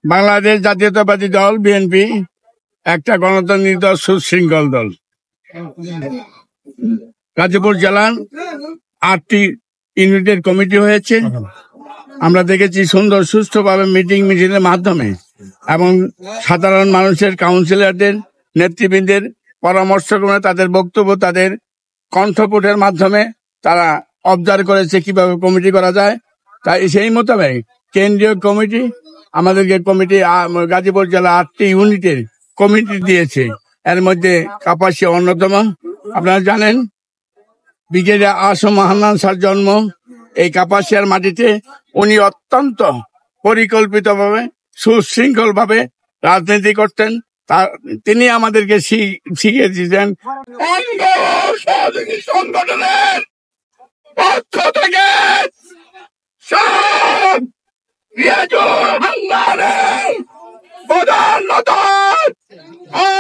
বাংলাদেশ জাতীয়তাবাদী দল বিএনপি একটা গণতান্ত্রিক দল, সুশৃঙ্খল দল। গাজীপুর জেলার 8টি ইউনিটের কমিটি হয়েছে। আমরা দেখেছি সুন্দর সুষ্ঠুভাবে মিটিং মিছিলের মাধ্যমে এবং সাধারণ মানুষের কাউন্সিলরদের নেতৃবৃন্দের পরামর্শক্রমে তাদের বক্তব্য, তাদের কণ্ঠপাঠের মাধ্যমে তারা অবজার্ভ করেছে কিভাবে কমিটি করা যায়। তাই সেই মোতাবেক কেন্দ্রীয় কমিটি আমাদেরকে গাজীপুর জেলা 8টি ইউনিটের কমিটি দিয়েছে। এর মধ্যে কাপাসিয়া অন্যতম। আপনারা জানেন ব্রিগেডিয়ার আসম হান্নান স্যার জন্ম এই কাপাসিয়ার মাটিতে। উনি অত্যন্ত পরিকল্পিতভাবে সুশৃঙ্খল ভাবে রাজনীতি করতেন। তিনি আমাদেরকে শিখিয়ে দিয়েছেন সংগঠনের পক্ষ থেকে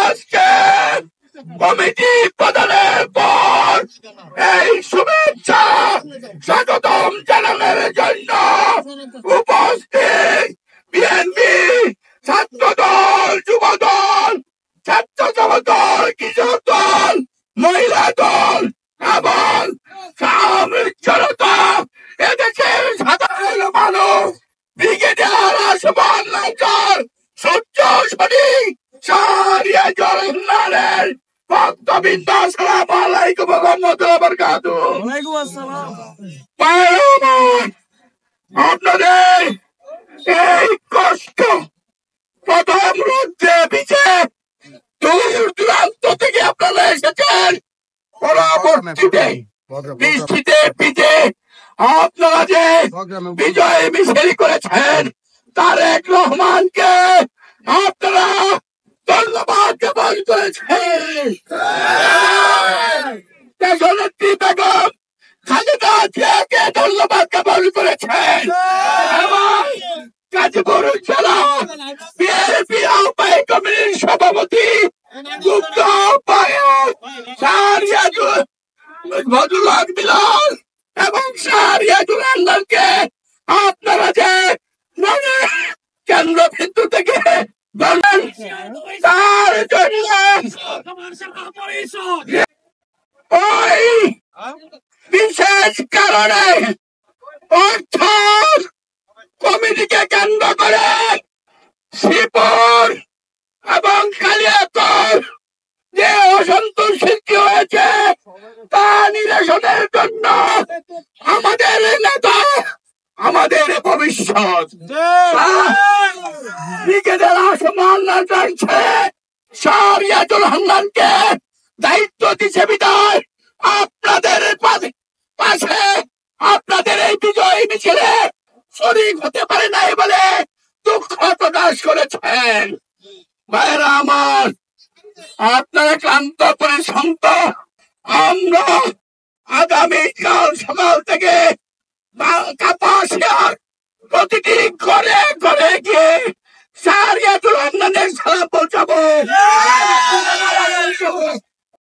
আজকে কমিটি প্রদানের পর এই শুভেচ্ছা স্বাগতম জানানোর জন্য উপস্থিত বিএনপি ছাত্র দল, যুব দল, ছাত্র দল, কৃষক দল, মহিলা দল এবং সামরিক জনতা, এদেশের সাধারণ মানুষ, ব্রিগেডিয়ার আসম হান্নান স্যার, সূর্য সঠিক ভক্তবৃন্দ, আসসালামু আলাইকুম ওয়া রাহমাতুল্লাহি ওয়া বারাকাতুহু। আপনাদের এই কষ্ট প্রথম রুদ্ধে পিছে দূর দূরান্ত থেকে আপনারা এসেছেন। পরবর্তীতে বৃষ্টিতে ভিজে আপনারা যে বিজয় মিছিল করেছেন তারেক রহমানকে আপনারা ধন্যবাদ জ্ঞাপন করেছেন। দেশনেত্রী বেগম খালেদা জিয়াকে ধন্যবাদ জ্ঞাপন করেছেন এবং গাজীপুর জেলা বিএনপি আহ্বায়ক কমিটির সভাপতি যুগ্ম আহ্বায়ক বদরুল হক বিলাল এবং শাহরিয়াজুল হান্নানকে আপনারা যে কেন্দ্র বিন্দু থেকে তার জন্য ওই বিশেষ কারণে অর্থাৎ কমিটিকে কেন্দ্র করে শ্রীপুর এবং কালিয়াকর যে অসন্তোষ সৃষ্টি হয়েছে তা নিরসনের জন্য আমাদের নেতা, আমাদের ভবিষ্যৎ ব্রিগেডিয়ার আসম হান্নান শাহরিয়াজুল হান্নানকে দায়িত্ব দিচ্ছে বিদায় আপনাদের পাশে আপনাদের এই বিজয় মিছিলে শরীক হতে পারে নাই বলে দুঃখ প্রকাশ করেছেন। ভাইরা আমার, আপনারা ক্লান্ত পরিশ্রান্ত, আমরা আগামীকাল সকাল থেকে কাপাসিয়ার প্রতিটি ঘরে ঘরে গিয়ে শাহরিয়াজুল হান্নানের সালাম পৌঁছাবো।